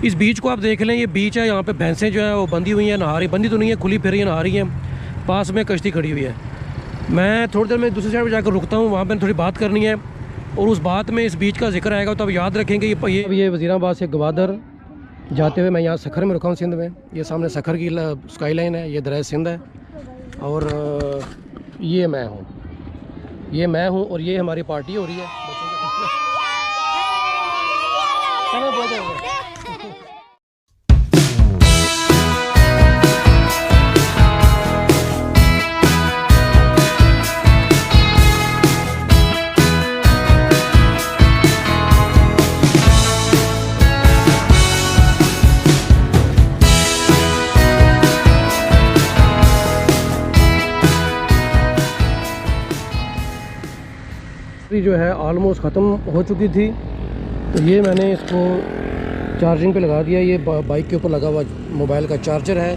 इस बीच को आप देख लें, ये बीच है, यहाँ पे भैंसें जो है वो बंधी हुई हैं, नहा रही, बंधी तो नहीं है, खुली फिर रही है, नहा रही हैं। पास में कश्ती खड़ी हुई है। मैं थोड़ी देर में दूसरी साइड पर जाकर रुकता हूँ, वहाँ पर थोड़ी बात करनी है और उस बात में इस बीच का जिक्र आएगा तो आप याद रखेंगे। ये वज़ीराबाद से गवादर जाते हुए मैं यहाँ सखर में रुका हूँ, सिंध में। ये सामने सखर की स्काई लाइन है, ये दरिया सिंध है और ये मैं हूँ और ये हमारी पार्टी हो रही है। जो है ऑलमोस्ट ख़त्म हो चुकी थी, तो ये मैंने इसको चार्जिंग पे लगा दिया। ये बाइक के ऊपर लगा हुआ मोबाइल का चार्जर है,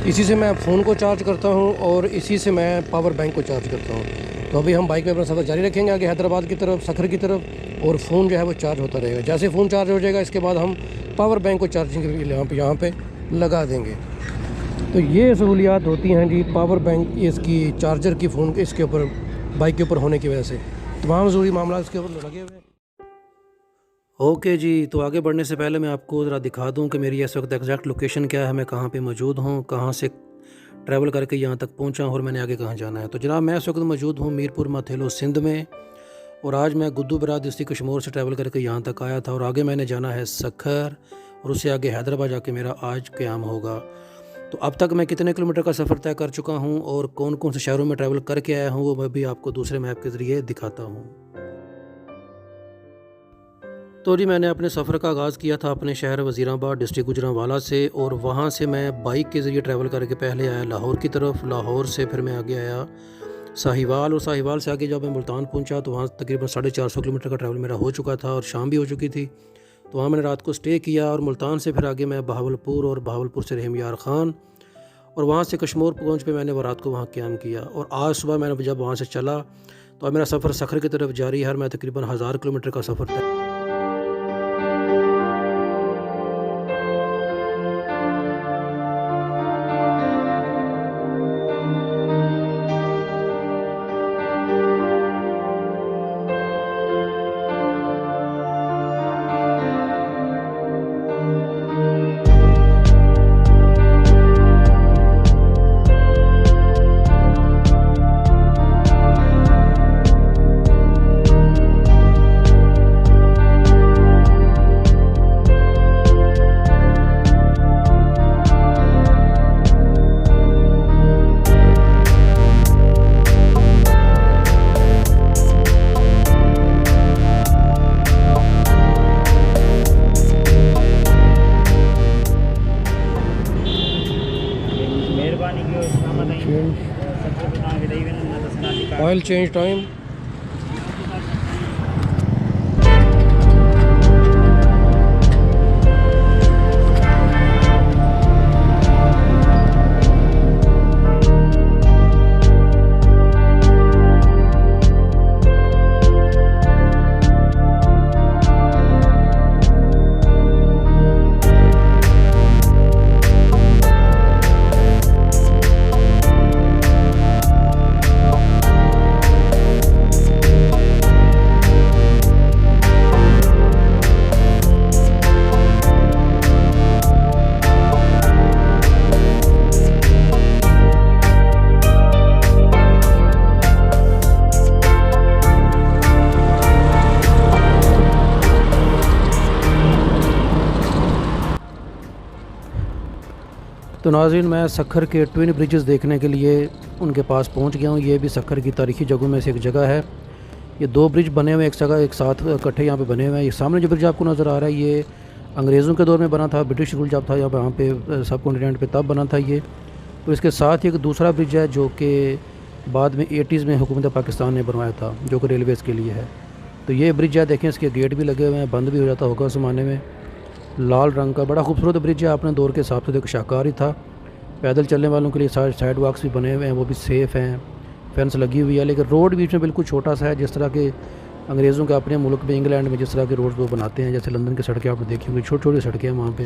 इसी से मैं फ़ोन को चार्ज करता हूँ और इसी से मैं पावर बैंक को चार्ज करता हूँ। तो अभी हम बाइक में अपना सफ़र जारी रखेंगे आगे हैदराबाद की तरफ, सखर की तरफ, और फ़ोन जो है वो चार्ज होता रहेगा। जैसे फ़ोन चार्ज हो जाएगा इसके बाद हम पावर बैंक को चार्जिंग के लिए यहाँ पर लगा देंगे। तो ये सहूलियात होती हैं जी पावर बैंक इसकी चार्जर की फ़ोन इसके ऊपर बाइक के ऊपर होने की वजह से, तमाम ज़रूरी मामला इसके ऊपर लगे हुए। ओके जी, तो आगे बढ़ने से पहले मैं आपको ज़रा दिखा दूं कि मेरी इस वक्त एग्जैक्ट लोकेशन क्या है, मैं कहाँ पे मौजूद हूँ, कहाँ से ट्रैवल करके यहाँ तक पहुँचा हूँ और मैंने आगे कहाँ जाना है। तो जनाब मैं इस वक्त मौजूद हूँ मीरपुर माथेलो सिंध में, और आज मैं गुद्दू बराद डिस्ट्रिक्ट कशमोर से ट्रैवल करके यहाँ तक आया था और आगे मैंने जाना है सखर और उससे आगे हैदराबाद जाके मेरा आज क़याम होगा। तो अब तक मैं कितने किलोमीटर का सफ़र तय कर चुका हूँ और कौन कौन से शहरों में ट्रैवल करके आया हूँ वो मैं भी आपको दूसरे मैप के ज़रिए दिखाता हूँ। तो जी मैंने अपने सफ़र का आगाज़ किया था अपने शहर वज़ीराबाद डिस्ट्रिक्ट गुजरांवाला से, और वहाँ से मैं बाइक के ज़रिए ट्रैवल करके पहले आया लाहौर की तरफ। लाहौर से फिर मैं आगे आया साहिवाल, और साहिवाल से आगे जब मैं मुल्तान पहुँचा तो वहाँ तकरीबन 450 किलोमीटर का ट्रैवल मेरा हो चुका था और शाम भी हो चुकी थी। तो वहाँ मैंने रात को स्टे किया और मुल्तान से फिर आगे मैं बहावलपुर, और बहावलपुर से रहम यार ख़ान, और वहाँ से कशमोर पहुँच पे मैंने वो रात को वहाँ क़याम किया। और आज सुबह मैंने जब वहाँ से चला तो मेरा सफ़र सखर की तरफ जारी है। मैं तकरीबन 1000 किलोमीटर का सफ़र तय। Oil change time. तो नाज़रीन मैं सखर के ट्विन ब्रिजेस देखने के लिए उनके पास पहुंच गया हूं। ये भी सखर की तारीखी जगहों में से एक जगह है। ये दो ब्रिज बने हुए एक जगह एक साथ इकट्ठे यहाँ पे बने हुए हैं। ये सामने जो ब्रिज आपको नज़र आ रहा है ये अंग्रेज़ों के दौर में बना था, ब्रिटिश रूल जब था यहाँ पे सब कॉन्टिनेंट पे तब बना था ये। तो इसके साथ ही एक दूसरा ब्रिज है जो कि बाद में 80s में हुकूमत पाकिस्तान ने बनवाया था, जो कि रेलवेज़ के लिए है। तो ये ब्रिज है, देखें इसके गेट भी लगे हुए हैं, बंद भी हो जाता होगा उस ज़माने में। लाल रंग का बड़ा खूबसूरत ब्रिज है, अपने दौर के हिसाब से तो एक शाहकार ही था। पैदल चलने वालों के लिए साइड वॉक्स भी बने हुए हैं, वो भी सेफ़ हैं, फेंस लगी हुई है। लेकिन रोड बीच में बिल्कुल छोटा सा है, जिस तरह के अंग्रेज़ों के अपने मुल्क में इंग्लैंड में जिस तरह के रोड वो बनाते हैं, जैसे लंदन की सड़कें आपने देखी होंगी, छोटी छोटी सड़कें हैं वहाँ पे,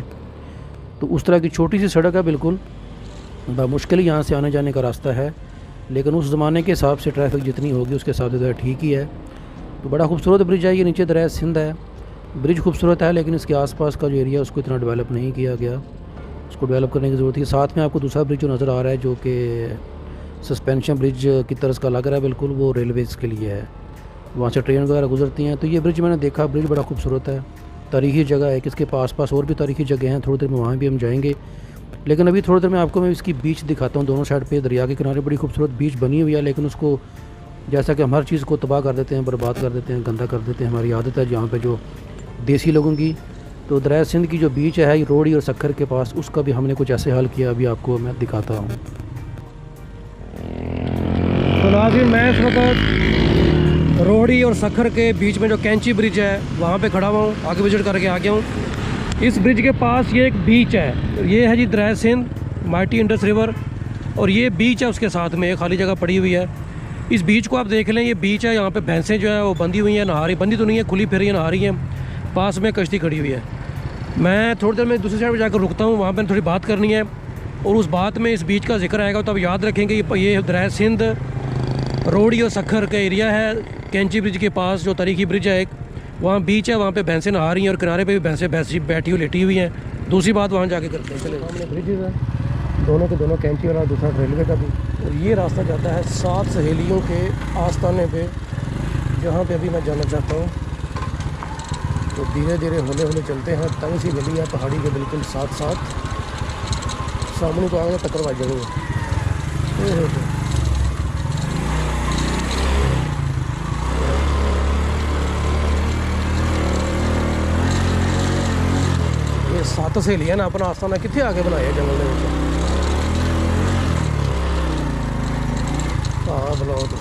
तो उस तरह की छोटी सी सड़क है बिल्कुल, मुश्किल यहाँ से आने जाने का रास्ता है, लेकिन उस ज़माने के हिसाब से ट्रैफिक जितनी होगी उसके हिसाब से ठीक ही है। तो बड़ा खूबसूरत ब्रिज है ये, नीचे दरिया सिंध है। ब्रिज खूबसूरत है लेकिन इसके आसपास का जो एरिया उसको इतना डेवलप नहीं किया गया, उसको डेवलप करने की ज़रूरत है। साथ में आपको दूसरा ब्रिज जो नज़र आ रहा है जो कि सस्पेंशन ब्रिज की तरह का लग रहा है बिल्कुल, वो रेलवेज़ के लिए है, वहाँ से ट्रेन वगैरह गुजरती हैं। तो ये ब्रिज मैंने देखा, ब्रिज बड़ा खूबसूरत है, तारीख़ी जगह है कि इसके पास और भी तारीख़ी जगह हैं, थोड़ी देर में वहाँ भी हम जाएंगे। लेकिन अभी थोड़ी देर में आपको मैं इसकी बीच दिखाता हूँ। दोनों साइड पे दरिया के किनारे बड़ी खूबसूरत बीच बनी हुई है, लेकिन उसको जैसा कि हम हर चीज़ को तबाह कर देते हैं, बर्बाद कर देते हैं, गंदा कर देते हैं, हमारी आदत है जहाँ पे जो देसी लोगों की। तो दरिया सिंध की जो बीच है रोहड़ी और सक्खर के पास, उसका भी हमने कुछ ऐसे हल किया, अभी आपको मैं दिखाता हूँ। तो नाज़रीन, मैं इस वक्त रोहड़ी और सक्खर के बीच में जो कैंची ब्रिज है वहाँ पे खड़ा हुआ हूँ, आगे विजिट करके आ गया हूँ। इस ब्रिज के पास ये एक बीच है, ये है जी दरिया सिंध, माइटी इंडस रिवर, और ये बीच है उसके साथ में एक खाली जगह पड़ी हुई है। इस बीच को आप देख लें, ये बीच है, यहाँ पे भैंसें जो है वो बंधी हुई हैं, नहा रही, बंधी तो नहीं है, खुली फिर रही है, नहा रही हैं। पास में कश्ती खड़ी हुई है। मैं थोड़ी देर में दूसरी साइड पर जाकर रुकता हूँ, वहाँ पर थोड़ी बात करनी है, और उस बात में इस बीच का जिक्र आएगा तो आप याद रखेंगे ये दरिया सिंध, रोहड़ी और सक्खर का एरिया है। कैंची ब्रिज के पास जो तारीखी ब्रिज है एक, वहाँ बीच है, वहाँ पे भैंसें नहा रही हैं, और किनारे पे भी भैंसें बैठी हुई लेटी हुई हैं। दूसरी बात वहाँ जाके करते हैं। चले, सामने ब्रिजेज है, दोनों के दोनों, कैंची वाला, दूसरा रेलवे का भी। और ये रास्ता जाता है 7 सहेलियों के आस्थाने पे, जहाँ पे अभी मैं जाना चाहता हूँ। तो धीरे धीरे होले होले चलते हैं, तंग सी गली है पहाड़ी के बिल्कुल साथ साथ, सामने को आगे टक्कर वाज जाएंगे। सत्त सहेलियां ने अपना आस्थाना कितने आगे बनाया जंगल में। हाँ बुलाओ तुम,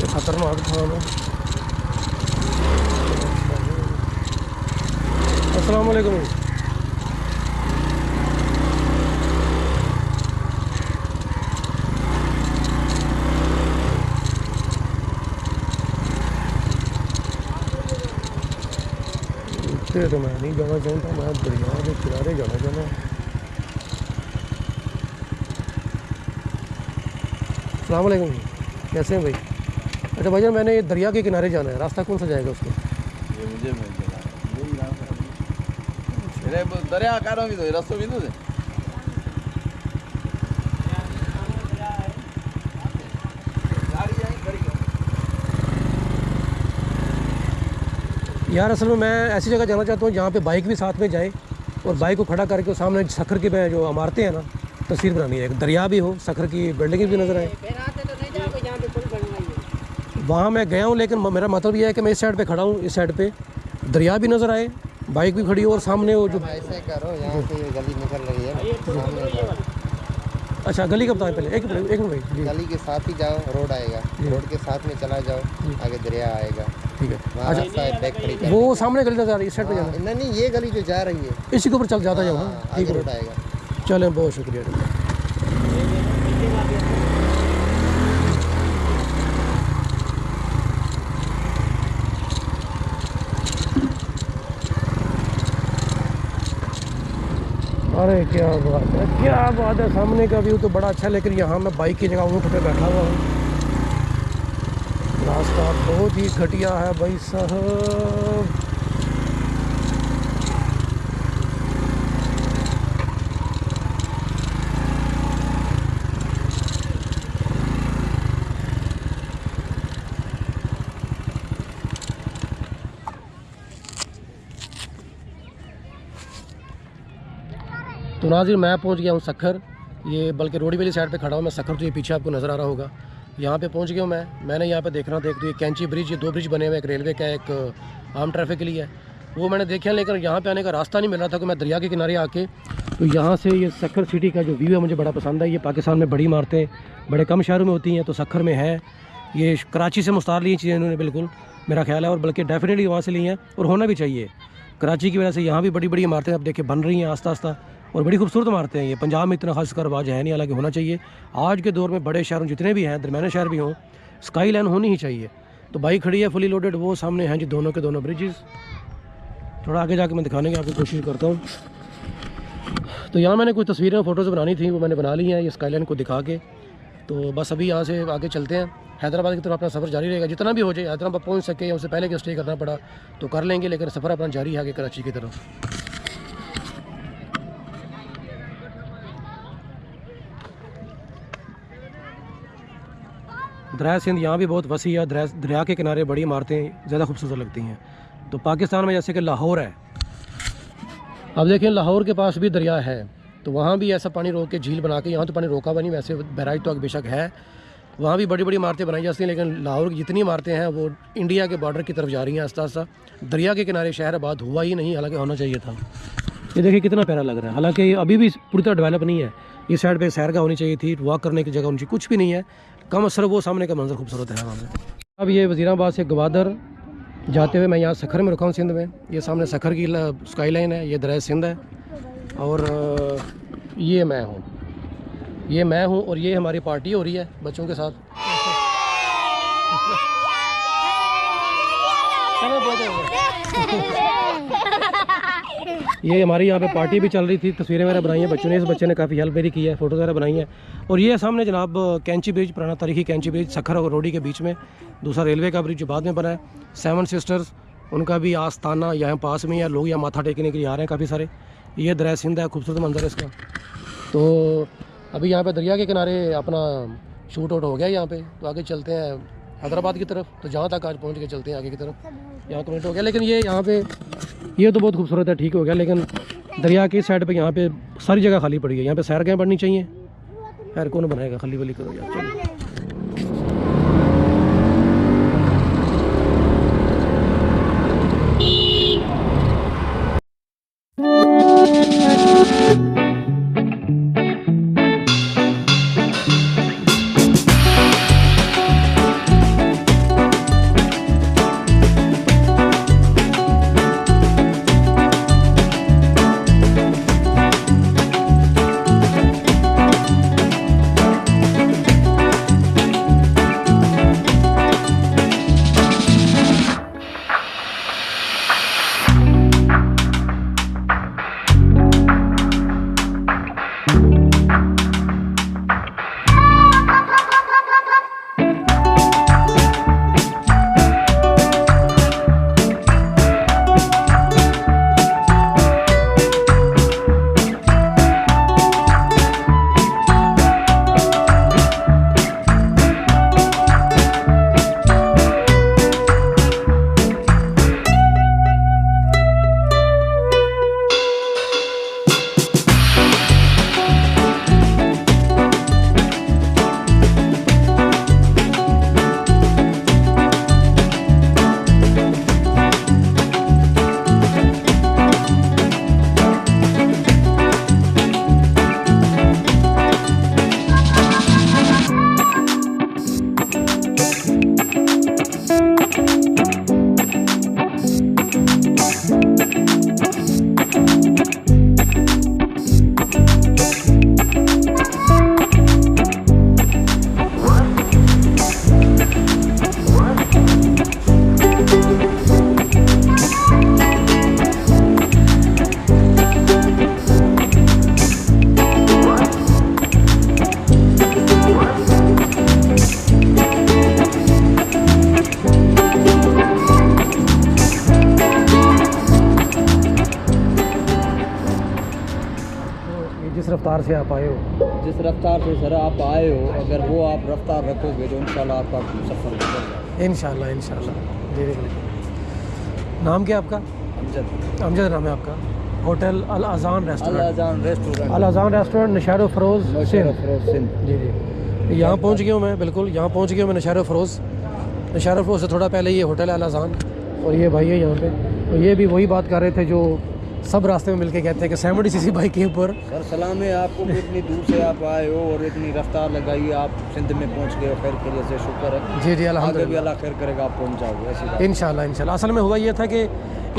खतरनाक था। अस्सलाम वालेकुम। तो मैं नहीं जाना चाहता, मैं दरिया के किनारे जाना चाहता हूँ। अस्सलाम वालेकुम, कैसे हैं भाई? अच्छा भाईजान, मैंने ये दरिया के किनारे जाना है, रास्ता कौन सा जाएगा उसको? ये मुझे दरिया कारों भी तो रास्ता भी तो यार असल में मैं ऐसी जगह जाना चाहता हूँ जहाँ पे बाइक भी साथ में जाए, और बाइक को खड़ा करके सामने सक्खर की जो इमारतें हैं ना, तस्वीर बनानी है। दरिया भी हो, सक्खर की बिल्डिंग भी नज़र आए। वहाँ मैं गया हूँ, लेकिन मेरा मतलब यह है कि मैं इस साइड पे खड़ा हूँ, इस साइड पे दरिया भी नज़र आए, बाइक भी खड़ी हो, और सामने वो जो ऐसे करो, यहाँ से गली निकल रही है। अच्छा गली कब बताएं पहले, एक मिनट भाई। गली के साथ ही जाओ, रोड आएगा, रोड के साथ में चला जाओ, आगे दरिया आएगा। ठीक है। अच्छा, वो सामने गली नजर आ रही है, इस साइड पे जाना? नहीं, ये गली जो जा रही है इसी के ऊपर चल जाता जाओ। ठीक है, रोड आएगा। चलें, बहुत शुक्रिया। अरे क्या बात है, क्या बात है। सामने का व्यू तो बड़ा अच्छा है, लेकिन यहाँ मैं बाइक की जगह ऊँट पे बैठा हुआ हूँ। रास्ता बहुत ही घटिया है भाई साहब। तो नाज़रीन, मैं पहुंच गया हूं सक्खर, ये बल्कि रोडी वाली साइड पे खड़ा हूं मैं। सक्खर तो ये पीछे आपको नज़र आ रहा होगा, यहाँ पे पहुंच गया हूं मैंने यहाँ पे देखना देख, तो ये कैंची ब्रिज, ये 2 ब्रिज बने हुए, एक रेलवे का, एक आम ट्रैफिक के लिए है, वो मैंने देखा। लेकिन यहाँ पे आने का रास्ता नहीं मिल रहा था, कि मैं दरिया के किनारे आके, तो यहाँ से ये सक्खर सिटी का जो व्यू है मुझे बड़ा पसंद है। ये पाकिस्तान में बड़ी इमारतें बड़े कम शहरों में होती हैं, तो सक्खर में है। ये कराची से मुस्तार ली चीज़ें इन्होंने, बिल्कुल मेरा ख्याल है, और बल्कि डेफिनेटली वहाँ से ली हैं, और होना भी चाहिए। कराची की वजह से यहाँ भी बड़ी बड़ी इमारतें अब देखिए बन रही हैं आस्ता आस्ता। और बड़ी खूबसूरत इमारतें हैं ये। पंजाब में इतना खास कर रवाज है नहीं, हालांकि होना चाहिए। आज के दौर में बड़े शहरों जितने भी हैं, दरमियाने शहर भी हों, स्काई लाइन होनी ही चाहिए। तो बाइक खड़ी है फुली लोडेड, वो सामने हैं जी दोनों के दोनों ब्रिजेस। थोड़ा आगे जाके मैं दिखाने की आपकी कोशिश करता हूँ। तो यहाँ मैंने कुछ तस्वीरें फ़ोटोज़ बनानी थी, वो मैंने बना ली हैं ये स्काई लाइन को दिखा के। तो बस अभी यहाँ से आगे चलते हैं, हैदराबाद की तरफ अपना सफ़र जारी रहेगा। जितना भी हो जाए हैदराबाद पहुँच सके या उससे पहले कि स्टे करना पड़ा तो कर लेंगे, लेकिन सफ़र अपना जारी है आगे कराची की तरफ। दरिया सिंध यहाँ भी बहुत वसी है, दरिया के किनारे बड़ी इमारतें ज़्यादा खूबसूरत लगती हैं। तो पाकिस्तान में जैसे कि लाहौर है, अब देखें लाहौर के पास भी दरिया है, तो वहाँ भी ऐसा पानी रोक के झील बना के, यहाँ तो पानी रोका हुआ नहीं, वैसे बहराइच तो बेशक है, वहाँ भी बड़ी बड़ी इमारतें बनाई जाती हैं। लेकिन लाहौर की जितनी इमारतें हैं वो इंडिया के बॉर्डर की तरफ जा रही हैं आस्ता आस्ता। दरिया के किनारे शहर आबाद हुआ ही नहीं, हालांकि होना चाहिए था। ये देखिए कितना प्यारा लग रहा है, हालांकि अभी भी पूरी तरह डेवलप नहीं है। इस साइड पे सैरगाह होनी चाहिए थी, वॉक करने की जगह होनी चाहिए, कुछ भी नहीं है। कम असर वो सामने का मंजर खूबसूरत है वहाँ पे। अब ये वज़ीराबाद से गवादर जाते हुए मैं यहाँ सखर में रुका हूँ, सिंध में। ये सामने सखर की स्काई लाइन है, ये दरिया सिंध है, और ये मैं हूँ और ये हमारी पार्टी हो रही है बच्चों के साथ। ये हमारी यहाँ पे पार्टी भी चल रही थी, तस्वीरें वगैरह बनाई हैं बच्चों ने। इस बच्चे ने काफ़ी हेल्प मेरी की है, फ़ोटो वगैरह बनाई है। और ये सामने जनाब कैंची ब्रिज, पुराना तारीखी कैंची ब्रिज, सखर और रोडी के बीच में। दूसरा रेलवे का ब्रिज जो बाद में बना है। 7 सिस्टर्स, उनका भी आस्थाना यहाँ पास में है, लोग यहाँ माथा टेकने के लिए आ रहे हैं काफ़ी सारे। ये दरिया सिंध है, खूबसूरत मंजर है इसका। तो अभी यहाँ पे दरिया के किनारे अपना शूट आउट हो गया यहाँ पे। तो आगे चलते हैं हैदराबाद की तरफ, तो जहाँ तक आज पहुँच के चलते हैं आगे की तरफ। यहाँ कमेंट हो गया, लेकिन ये यहाँ पे ये तो बहुत खूबसूरत है, ठीक हो गया, लेकिन दरिया की साइड पे यहाँ पे सारी जगह खाली पड़ी है। यहाँ पे सैरगाहें बननी चाहिए, खैर कौन बनाएगा, खाली वाली करो यार। चलो जिस रफ्तार से आप आए हो, जिस रफ्तार से सर आप आए हो, अगर वो आप रफ्तार रखोगे तो इंशाल्लाह आपका सफ़र निकल जाएगा। इंशाल्लाह धीरे धीरे। नाम क्या आपका? अमजद नाम है आपका। होटल अल अज़ान रेस्टोरेंट, अल अज़ान रेस्टोरेंट, नशार फरोज़ सिंध। जी जी, यहाँ पहुँच गया हूँ मैं, बिल्कुल यहाँ पहुँच गया हूँ मैं। नशार फरोज़ से थोड़ा पहले ये होटल है अल अज़ान, और ये भाई है यहाँ पे। और ये भी वही बात कर रहे थे जो सब रास्ते में मिलके कहते हैं कि 70 सीसी बाइक के ऊपर। सर सलाम है आपको कि इतनी दूर से आप आए हो और इतनी रफ्तार लगाई, आप सिंध में पहुंच गए हो, खैर के से शुक्र है। जी जी, आगे भी अल्हम्दुलिल्लाह, अल्लाह खैर करेगा, आप पहुंच जाओगे ऐसी बात। इंशाल्लाह। असल में हुआ ये था कि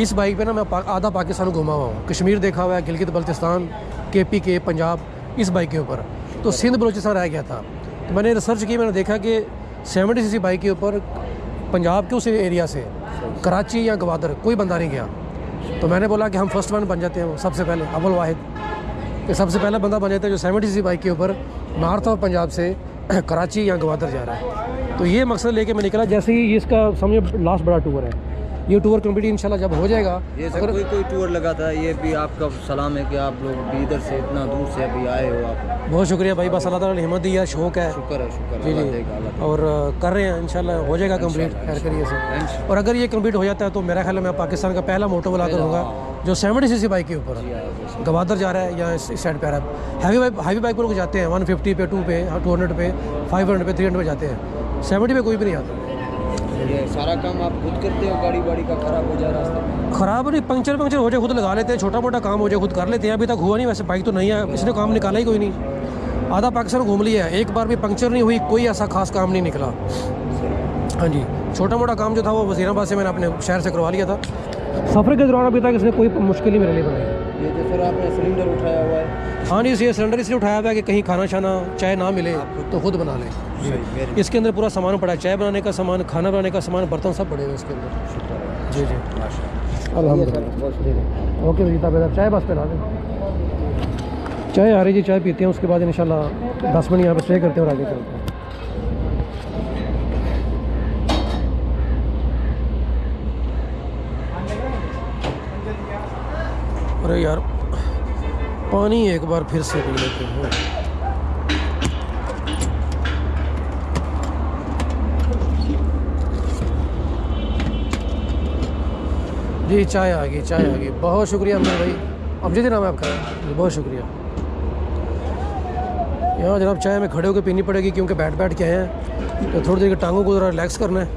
इस बाइक पे ना मैं आधा पाकिस्तान घुमा हुआ हूँ। कश्मीर देखा हुआ है, गिलगित बल्तिस्तान, KPK पंजाब इस बाइक के ऊपर, तो सिंध बलूचिस्तान रह गया था। तो मैंने रिसर्च की, मैंने देखा कि 70cc बाइक के ऊपर पंजाब के उस एरिया से कराची या गवादर कोई बंदा नहीं गया। तो मैंने बोला कि हम फर्स्ट वन बन जाते हैं, सबसे पहले अव्वल वाहिद कि सबसे पहला बंदा बन जाता है जो 70cc बाइक के ऊपर नॉर्थ ऑफ पंजाब से कराची या गवादर जा रहा है। तो ये मकसद लेके मैं निकला। जैसे ही इसका समझो लास्ट बड़ा टूर है, ये टूर कंप्लीट इंशाल्लाह जब हो जाएगा। ये सब कोई टूर लगाता है, ये भी आपका सलाम है कि आप लोग भी इधर से इतना दूर से अभी आए हो। आप बहुत शुक्रिया भाई, बस अल्लाह ताला ने हिम्मत दिया, शौक है। शुक्र है, शुक्र जी अल्लाह जी, देगा, अल्लाह देगा। और कर रहे हैं इंशाल्लाह हो जाएगा कंप्लीट खैर करिए से। और अगर ये कंप्लीट हो जाता है तो मेरा ख्याल है मैं पाकिस्तान का पहला मोटो ब्लॉगर होगा जो 70cc बाइक के ऊपर गवादर जा रहा है या इस साइड पे आ रहा है। हैवी बाइक पर लोग जाते हैं 150 पे, 2 पे, 200 पे, 500 पे, 300 पे जाते हैं, 70 पे कोई भी नहीं आता। ये सारा काम आप खुद करते हो? गाड़ी वाड़ी का ख़राब हो जाए रास्ते में? ख़राब नहीं, पंक्चर हो जाए खुद लगा लेते हैं, छोटा मोटा काम हो जाए खुद कर लेते हैं। अभी तक हुआ नहीं, वैसे बाइक तो नहीं है, इसने काम निकाला ही कोई नहीं। आधा पाकिस्तान घूम लिया है, एक बार भी पंक्चर नहीं हुई, कोई ऐसा खास काम नहीं निकला। हाँ जी, छोटा मोटा काम जो था वो वज़ीराबाद से मैंने अपने शहर से करवा लिया था। सफ़र के दौरान अभी तक इसने कोई मुश्किल ही मेरे लिए बनाई। ये जो सर आपने सिलेंडर उठाया हुआ है? हाँ जी, ये सिलेंडर इसलिए उठाया हुआ है कि कहीं खाना शाना चाय ना मिले तो खुद बना लें। इसके अंदर पूरा सामान पड़ा है, चाय बनाने का सामान, खाना बनाने का सामान, बर्तन सब पड़े हुए इसके अंदर। जी जी, अल्हम्दुलिल्लाह। ओके जी, ताबेदार चाय बस पिला दें। चाय आ रही जी, चाय पीते हैं, उसके बाद इंशाल्लाह 10 मिनट यहाँ पर स्टे करते हैं और आगे चलते हैं। अरे यार पानी एक बार फिर से पी लेते हैं। जी चाय आ गई, चाय आ गई। बहुत शुक्रिया अमजद भाई, अमजद ही नाम है आपका जी, बहुत शुक्रिया। यहाँ जनाब चाय में खड़े होकर पीनी पड़ेगी क्योंकि बैठ के आए हैं, तो थोड़ी देर की टांगों को ज़रा रिलैक्स करना है।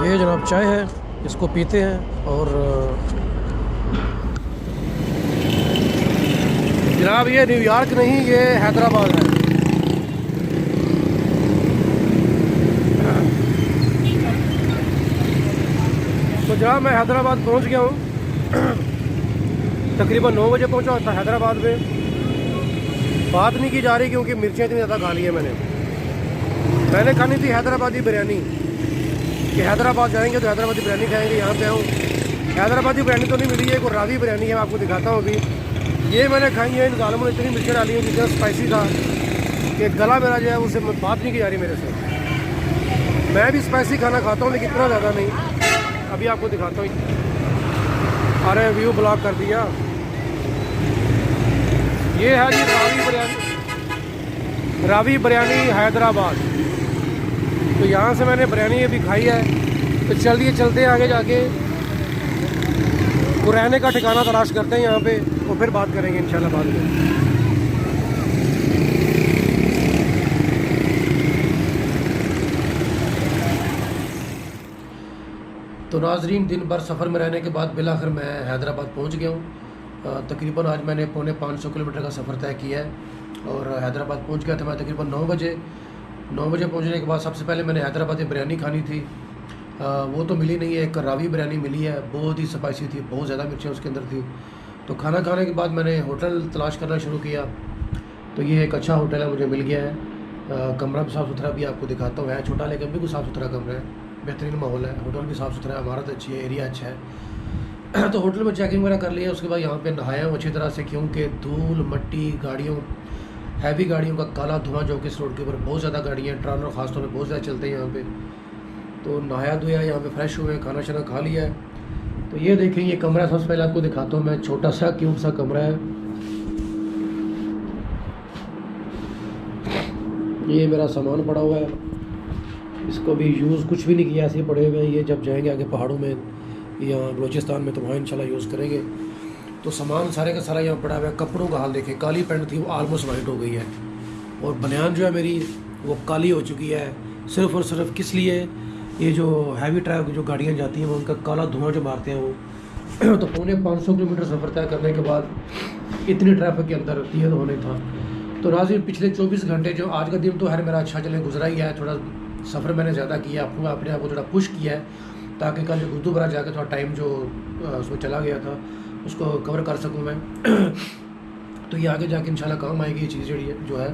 ये जनाब चाय है, इसको पीते हैं। और जनाब ये न्यूयॉर्क नहीं, ये हैदराबाद है। तो जनाब मैं हैदराबाद पहुंच गया हूँ, तकरीबन 9 बजे पहुंचा था हैदराबाद में। बात नहीं की जा रही क्योंकि मिर्चें इतनी ज़्यादा खा ली है मैंने खानी थी हैदराबादी बिरयानी, कि हैदराबाद जाएंगे तो हैदराबादी बिरयानी खाएंगे। यहाँ पे आऊँ, हैदराबादी बिरयानी तो नहीं मिली है, कोई रावी बिरयानी है, आपको दिखाता हूँ अभी। ये मैंने खाई है, इन जालमों ने इतनी मिर्चें डाली हैं, जितना स्पाइसी था कि गला मेरा जो है उससे बात नहीं की जा रही मेरे से। मैं भी स्पाइसी खाना खाता हूँ लेकिन इतना ज़्यादा नहीं। अभी आपको दिखाता हूँ। अरे व्यू ब्लॉक कर दिया। ये है जी रावी बिरयानी हैदराबाद। तो यहाँ से मैंने बिरयानी अभी खाई है, तो चलिए चलते हैं आगे जाके, वो रहने का ठिकाना तलाश करते हैं यहाँ पे, और फिर बात करेंगे इंशाल्लाह बाद में। तो नाजरीन, दिन भर सफ़र में रहने के बाद बिलाखिर मैं हैदराबाद पहुँच गया हूँ। तकरीबन आज मैंने 450 किलोमीटर का सफ़र तय किया है और हैदराबाद पहुँच गया था मैं तकरीबन 9 बजे। 9 बजे पहुँचने के बाद सबसे पहले मैंने हैदराबादी बिरयानी खानी थी। वो तो मिली नहीं है, एक रावी बिरयानी मिली है, बहुत ही स्पाइसी थी, बहुत ज़्यादा मिर्चें उसके अंदर थी। तो खाना खाने के बाद मैंने होटल तलाश करना शुरू किया। तो ये एक अच्छा होटल है, मुझे मिल गया है। कमरा भी साफ़ सुथरा भी आपको दिखाता हूँ, है छोटा लेकिन बिल्कुल साफ़ सुथरा कमरा है, बेहतरीन माहौल है, होटल भी साफ़ सुथरा है, इमारत अच्छी है, एरिया अच्छा है। तो होटल में चेकिंग वगैरह कर लिया, उसके बाद यहाँ पे नहाया हूँ अच्छी तरह से, क्योंकि धूल मट्टी गाड़ियों, हैवी गाड़ियों का काला धुआं जो कि इस रोड के ऊपर बहुत ज़्यादा गाड़ियाँ, ट्रालर ख़ासतौर पर बहुत ज़्यादा चलते हैं यहाँ पे। तो नहाया धोया, यहाँ पे फ्रेश हुए, खाना शाना खा लिया है। तो ये देखें, ये कमरा सबसे पहले आपको दिखाता हूँ मैं, छोटा सा क्यूब सा कमरा है। ये मेरा सामान पड़ा हुआ है, इसको भी यूज़ कुछ भी नहीं किया, ऐसे ही पड़े हुए हैं। ये जब जाएंगे आगे पहाड़ों में या बलूचिस्तान में तो वहाँ इंशाल्लाह यूज़ करेंगे। तो सामान सारे का सारा यहाँ पड़ा हुआ है। कपड़ों का हाल देखें, काली पैंट थी वो ऑलमोस्ट वाइट हो गई है, और बनियान जो है मेरी वो काली हो चुकी है, सिर्फ़ और सिर्फ किस लिए, ये जो हैवी ट्रैक जो गाड़ियाँ जाती हैं वो उनका काला धुआं जो मारते हैं वो। तो 450 किलोमीटर सफ़र तय करने के बाद इतनी ट्रैफिक के अंदर ये होने था। तो नाज़रीन पिछले 24 घंटे जो आज का दिन तो है मेरा अच्छा चले गुजरा ही है। थोड़ा सफ़र मैंने ज़्यादा किया, अपने आप को थोड़ा पुश किया है ताकि कल जो गुरुद्वारा जाके थोड़ा टाइम जो उसमें चला गया था उसको कवर कर सकूँ मैं। तो ये आगे जाके इंशाल्लाह काम आएगी ये चीज़ जो है।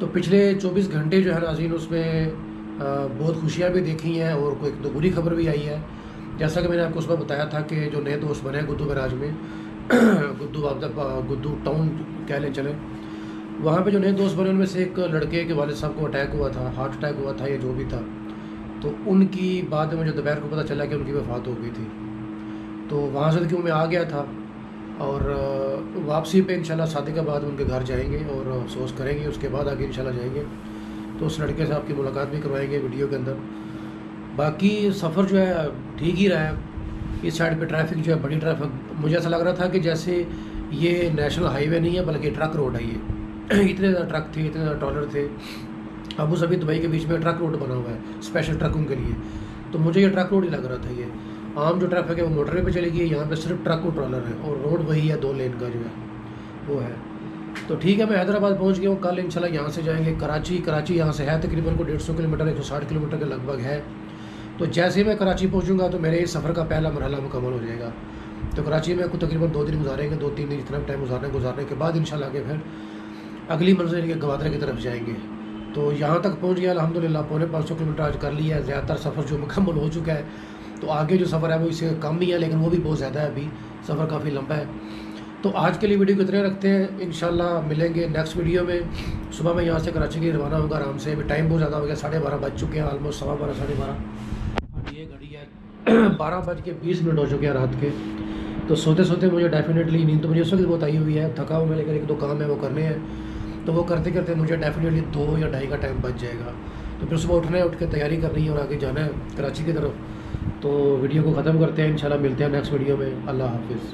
तो पिछले 24 घंटे जो है नाज़रीन उसमें बहुत खुशियाँ भी देखी हैं और कोई एक दो बुरी खबर भी आई है। जैसा कि मैंने आपको उसमें बताया था कि जो नए दोस्त बने हैं गुद्दू बराज में गुद्दू टाउन कह लें चले, वहाँ पे जो नए दोस्त बने उनमें से एक लड़के के वालिद साहब को अटैक हुआ था, हार्ट अटैक हुआ था या जो भी था। तो उनकी बाद में मुझे दोपहर को पता चला कि उनकी वफ़ात हो गई थी। तो वहाँ से क्यों मैं आ गया था और वापसी पे इंशाल्लाह शादी के बाद उनके घर जाएंगे और अफसोस करेंगे, उसके बाद आगे इंशाल्लाह जाएंगे। तो उस लड़के से आपकी मुलाकात भी करवाएंगे वीडियो के अंदर। बाकी सफ़र जो है ठीक ही रहा है। इस साइड पे ट्रैफिक जो है बड़ी ट्रैफिक, मुझे ऐसा लग रहा था कि जैसे ये नेशनल हाईवे नहीं है बल्कि ट्रक रोड है ये। इतने ज़्यादा ट्रक थे, इतने ज़्यादा ट्रॉलर थे। अबू धाबी दुबई के बीच में ट्रक रोड बना हुआ है स्पेशल ट्रकों के लिए। तो मुझे ये ट्रक रोड ही लग रहा था। ये आम जो ट्रैफिक है वो मोटरवे पे चलेगी, यहाँ पे सिर्फ ट्रक और ट्रॉलर है और रोड वही है 2 लेन का जो है वो है। तो ठीक है, मैं हैदराबाद पहुँच गया हूँ। कल इंशाल्लाह यहाँ से जाएंगे कराची यहाँ से है तकरीबन को 150 किलोमीटर 160 किलोमीटर के लगभग है। तो जैसे ही मैं कराची पहुँचूँगा तो मेरे इस सफ़र का पहला मरहला मुकम्मल हो जाएगा। तो कराची में कुछ तकरीबन 2 दिन गुजारेंगे, 2-3 दिन जितना टाइम गुजारने के बाद इंशाल्लाह आगे फिर अगली मंजिल के गवादर की तरफ जाएंगे। तो यहाँ तक पहुँच गया अल्हम्दुलिल्लाह, 450 किलोमीटर आज कर लिया है। ज़्यादातर सफ़र जो मुकम्मल हो चुका है। तो आगे जो सफ़र है वो इससे कम ही है, लेकिन वो भी बहुत ज़्यादा है, अभी सफ़र काफ़ी लंबा है। तो आज के लिए वीडियो को इतने रखते हैं, इंशाल्लाह मिलेंगे नेक्स्ट वीडियो में। सुबह में यहाँ से कराची के लिए रवाना होगा आराम से। अभी टाइम बहुत ज़्यादा हो गया, 12:30 बज चुके हैं, ऑलमोस्ट 12:15 12:30। अब ये घड़ी है 12:20 हो चुके हैं रात के। तो सोते सोते मुझे डेफिनेटली नींद तो मुझे उस वक्त बहुत आई हुई है, थका हुआ मैं, लेकिन 1-2 काम है वो करने हैं। तो वो करते करते मुझे डेफिनेटली 2 या 2:30 का टाइम बच जाएगा। तो फिर सुबह उठना है, उठ के तैयारी करनी है और आगे जाना है कराची की तरफ। तो वीडियो को ख़त्म करते हैं, इंशाल्लाह मिलते हैं नेक्स्ट वीडियो में। अल्लाह हाफिज़।